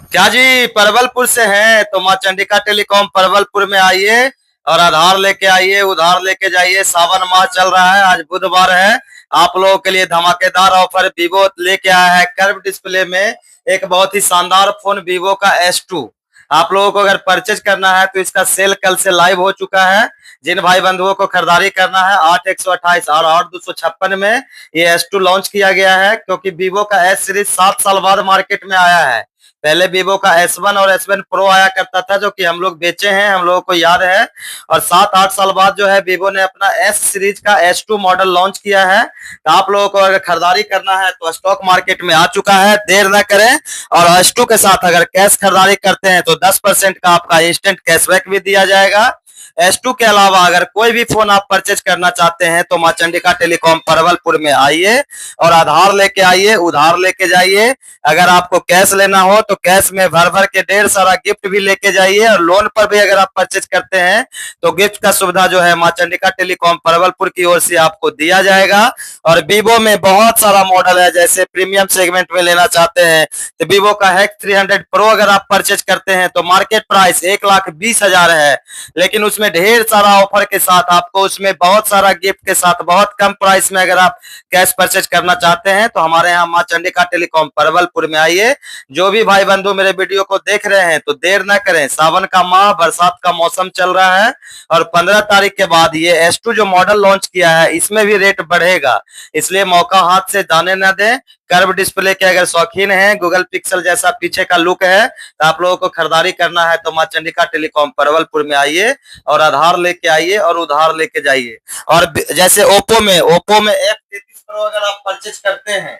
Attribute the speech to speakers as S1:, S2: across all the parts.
S1: क्या जी परवलपुर से हैं तो माँ चंडिका टेलीकॉम परवलपुर में आइए और आधार लेके आइए, उधार लेके जाइए। सावन माह चल रहा है, आज बुधवार है। आप लोगों के लिए धमाकेदार ऑफर वीवो लेके आया है। कर्व डिस्प्ले में एक बहुत ही शानदार फोन वीवो का S2। आप लोगों को अगर परचेज करना है तो इसका सेल कल से लाइव हो चुका है। जिन भाई बंधुओं को खरीदारी करना है 8128 और 8256 में ये S2 लॉन्च किया गया है, क्योंकि वीवो का S सीरीज 7 साल बाद मार्केट में आया है। पहले वीवो का S1 और S1 प्रो आया करता था, जो कि हम लोग बेचे हैं, हम लोगों को याद है। और 7-8 साल बाद जो है वीवो ने अपना S सीरीज का S2 मॉडल लॉन्च किया है। तो आप लोगों को अगर खरीदारी करना है तो स्टॉक मार्केट में आ चुका है, देर ना करें। और S2 के साथ अगर कैश खरीदारी करते हैं तो 10% का आपका इंस्टेंट कैशबैक भी दिया जाएगा। S2 के अलावा अगर कोई भी फोन आप परचेज करना चाहते हैं तो माँ चंडिका टेलीकॉम परवलपुर में आइए और आधार लेके आइए, उधार लेके जाइए। अगर आपको कैश लेना हो तो कैश में भर भर के ढेर सारा गिफ्ट भी लेके जाइए, और लोन पर भी अगर आप परचेज करते हैं तो गिफ्ट का सुविधा जो है माँ चंडिका टेलीकॉम परवलपुर की ओर से आपको दिया जाएगा। और वीवो में बहुत सारा मॉडल है, जैसे प्रीमियम सेगमेंट में लेना चाहते हैं तो वीवो का हैक 300 प्रो अगर आप परचेज करते हैं तो मार्केट प्राइस 1,20,000 है, लेकिन उसमें ढेर सारा ऑफर के साथ आपको उसमें बहुत सारा गिफ्ट के साथ बहुत कम प्राइस में अगर आप कैश परचेज करना चाहते हैं तो हमारे यहाँ माँ चंडिका टेलीकॉम परवलपुर में आइए। जो भी भाई बंधु मेरे वीडियो को देख रहे हैं तो देर न करें, सावन का माह, बरसात का मौसम चल रहा है और 15 तारीख के बाद ये S2 जो मॉडल लॉन्च किया है इसमें भी रेट बढ़ेगा, इसलिए मौका हाथ से जाने न दें। कर्व डिस्प्ले के अगर शौकीन हैं, गूगल पिक्सल जैसा पीछे का लुक है, तो आप लोगों को खरीदारी करना है तो माँ चंडिका टेलीकॉम परवलपुर में आइए और आधार लेके आइए और उधार लेके जाइए। और जैसे ओप्पो में F33 प्रो अगर आप परचेज करते हैं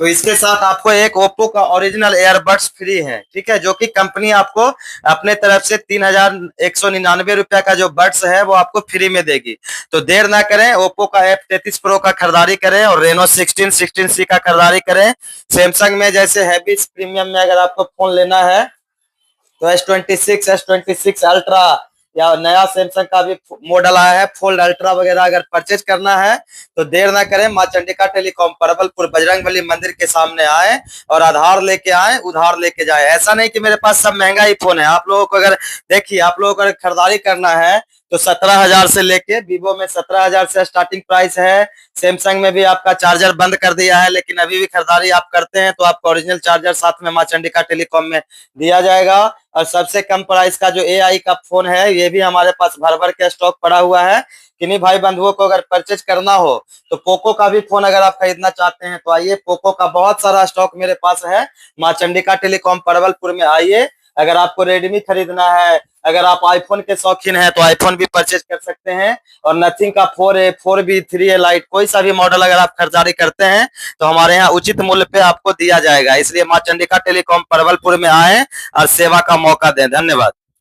S1: तो इसके साथ आपको एक ओप्पो का ओरिजिनल एयरबड्स फ्री है, ठीक है, जो कि कंपनी आपको अपने तरफ से 3,199 रुपया का जो बड्स है वो आपको फ्री में देगी। तो देर ना करें, ओप्पो का F33 प्रो का खरीदारी करें और रेनो 16C का खरीदारी करें। सैमसंग में जैसे हैविस प्रीमियम में अगर आपको फोन लेना है तो S26 अल्ट्रा या नया सैमसंग का भी मॉडल आया है फोल्ड अल्ट्रा वगैरह अगर परचेज करना है तो देर ना करें, माँ चंडिका टेलीकॉम परवलपुर बजरंगबली मंदिर के सामने आए और आधार लेके आए, उधार लेके जाए। ऐसा नहीं कि मेरे पास सब महंगा ही फोन है। आप लोगों को अगर देखिए, आप लोगों को अगर खरीदारी करना है तो 17,000 से लेके, वीवो में 17,000 से स्टार्टिंग प्राइस है। सैमसंग में भी आपका चार्जर बंद कर दिया है, लेकिन अभी भी खरीदारी आप करते हैं तो आपको ओरिजिनल चार्जर साथ में माँ चंडिका टेलीकॉम में दिया जाएगा। और सबसे कम प्राइस का जो AI का फोन है ये भी हमारे पास भर भर के स्टॉक पड़ा हुआ है। किन्हीं भाई बंधुओं को अगर परचेज करना हो तो पोको का भी फोन अगर आप खरीदना चाहते हैं तो आइए, पोको का बहुत सारा स्टॉक मेरे पास है। माँ चंडिका टेलीकॉम परवलपुर में आइए। अगर आपको रेडमी खरीदना है, अगर आप आईफोन के शौकीन हैं तो आईफोन भी परचेज कर सकते हैं। और नथिंग का 4A 4B 3A लाइट कोई सा भी मॉडल अगर आप खरीदारी करते हैं तो हमारे यहाँ उचित मूल्य पे आपको दिया जाएगा। इसलिए माँ चंडिका टेलीकॉम परवलपुर में आए और सेवा का मौका दें। धन्यवाद।